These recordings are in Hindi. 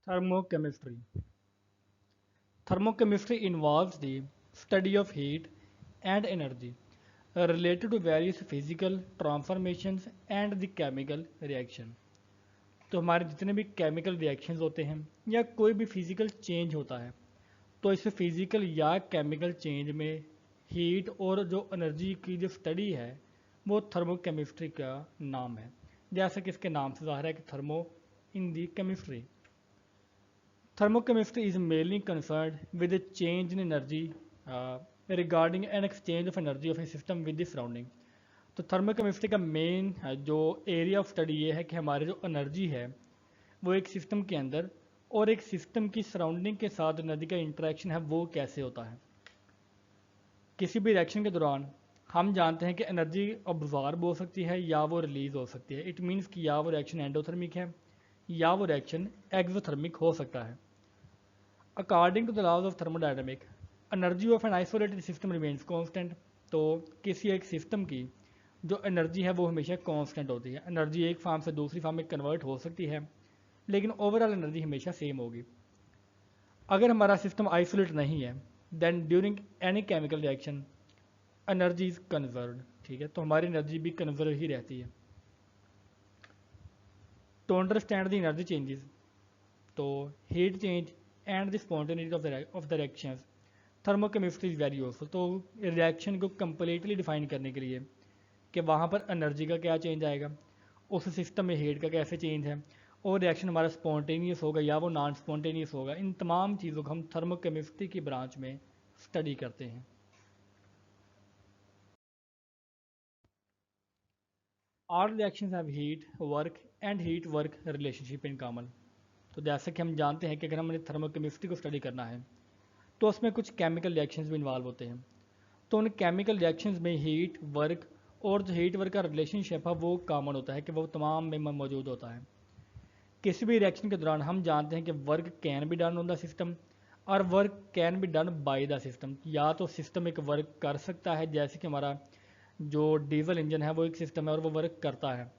Thermochemistry. Thermochemistry involves the study of heat and energy related to various physical transformations and the chemical reaction. तो हमारे जितने भी केमिकल रिएक्शंस होते हैं या कोई भी फिजिकल चेंज होता है, तो इस फिजिकल या केमिकल चेंज में हीट और जो एनर्जी की जो स्टडी है वो थर्मोकेमिस्ट्री का नाम है। जैसे कि इसके नाम से ज़ाहिर है कि thermo in the chemistry. Thermochemistry is mainly concerned with the change in energy regarding an exchange of energy of a system with the surrounding. तो थर्मोकेमिस्ट्री का मेन जो एरिया ऑफ स्टडी ये है कि हमारे जो एनर्जी है वो एक सिस्टम के अंदर और एक सिस्टम की सराउंडिंग के साथ एनर्जी का इंटरेक्शन है वो कैसे होता है। किसी भी रिएक्शन के दौरान हम जानते हैं कि एनर्जी ऑब्जॉर्ब हो सकती है या वो रिलीज हो सकती है। इट मीन्स कि या वो रिएक्शन एंडोथर्मिक है या वो रिएक्शन एक्सोथर्मिक हो सकता है। According to the laws of thermodynamic, energy of an isolated system remains constant। तो किसी एक सिस्टम की जो एनर्जी है वो हमेशा कांस्टेंट होती है। एनर्जी एक फॉर्म से दूसरी फॉर्म में कन्वर्ट हो सकती है लेकिन ओवरऑल एनर्जी हमेशा सेम होगी। अगर हमारा सिस्टम आइसोलेट नहीं है then during any chemical reaction energy is conserved. ठीक है, तो हमारी एनर्जी भी कंजर्व ही रहती है। To understand the energy changes, तो heat change and the spontaneity of the reactions, thermochemistry is very useful. तो रिएक्शन को कम्प्लीटली डिफाइन करने के लिए कि वहाँ पर एनर्जी का क्या चेंज आएगा, उस सिस्टम में हीट का कैसे चेंज है और रिएक्शन हमारा स्पॉन्टेनियस होगा या वो नॉन स्पॉन्टेनियस होगा, इन तमाम चीज़ों को हम थर्मोकेमिस्ट्री की ब्रांच में स्टडी करते हैं। All reactions have heat work and heat work relationship in common. तो जैसे कि हम जानते हैं कि अगर हमने थर्मोकेमिस्ट्री को स्टडी करना है तो उसमें कुछ केमिकल रिएक्शंस भी इन्वॉल्व होते हैं। तो उन केमिकल रिएक्शंस में हीट वर्क और जो हीट वर्क का रिलेशनशिप है वो कॉमन होता है कि वो तमाम में मौजूद होता है। किसी भी रिएक्शन के दौरान हम जानते हैं कि work can be done on the system और work can be done by the system. या तो सिस्टम एक वर्क कर सकता है, जैसे कि हमारा जो डीजल इंजन है वो एक सिस्टम है और वो वर्क करता है,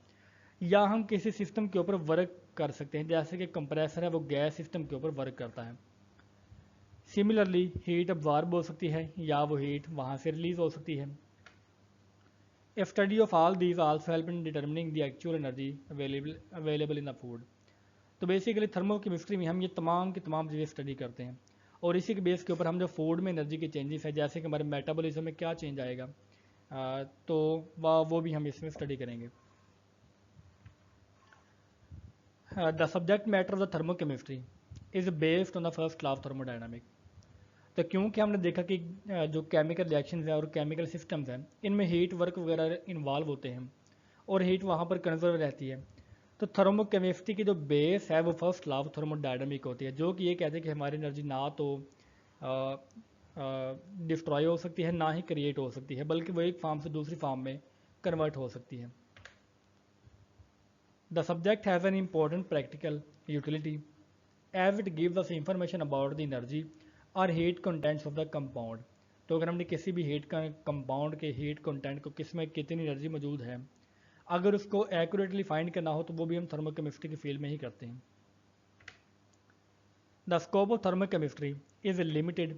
या हम किसी सिस्टम के ऊपर वर्क कर सकते हैं, जैसे कि कंप्रेसर है वो गैस सिस्टम के ऊपर वर्क करता है। सिमिलरली हीट अब्जॉर्ब हो सकती है या वो हीट वहाँ से रिलीज हो सकती है। A study of all these also help in determining the actual energy available in the food. तो बेसिकली थर्मोकेमिस्ट्री में हम ये तमाम की तमाम चीज़ें स्टडी करते हैं और इसी के बेस के ऊपर हम जो फूड में एनर्जी के चेंजेस है, जैसे कि हमारे मेटाबॉलिज्म में क्या चेंज आएगा, तो वो भी हम इसमें स्टडी करेंगे। The subject matter of the thermochemistry is based on the first law of thermodynamic. तो क्योंकि हमने देखा कि जो केमिकल रिएक्शंस हैं और केमिकल सिस्टम्स हैं इनमें हीट वर्क वगैरह इन्वॉल्व होते हैं और हीट वहाँ पर कंजर्व रहती है। तो थर्मोकेमिस्ट्री की जो बेस है वो फर्स्ट लॉ ऑफ थर्मोडायनामिक होती है, जो कि ये कहते हैं कि हमारी एनर्जी ना तो डिस्ट्रॉय हो सकती है ना ही क्रिएट हो सकती है, बल्कि वो एक फॉर्म से दूसरी फॉर्म में कन्वर्ट हो सकती है। The subject has an important practical utility as it gives us information about the energy और heat contents of the compound. तो अगर हमने किसी भी हीट का कंपाउंड के हीट कंटेंट को किस में कितनी एनर्जी मौजूद है अगर उसको एक्यूरेटली फाइंड करना हो तो वो भी हम थर्मोकेमिस्ट्री की फील्ड में ही करते हैं। The scope of thermochemistry is limited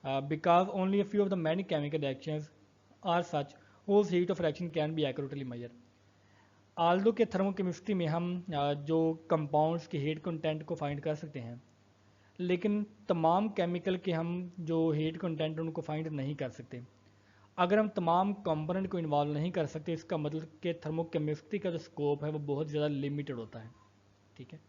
because only a few of the many chemical reactions are such whose heat of reaction can be accurately measured। Although के थर्मोकेमिस्ट्री में हम जो कंपाउंड्स के हीट कंटेंट को फाइंड कर सकते हैं, लेकिन तमाम केमिकल के हम जो हीट कंटेंट उनको फाइंड नहीं कर सकते। अगर हम तमाम कंपोनेंट को इन्वॉल्व नहीं कर सकते इसका मतलब कि थर्मोकेमिस्ट्री का जो स्कोप है वो बहुत ज़्यादा लिमिटेड होता है। ठीक है,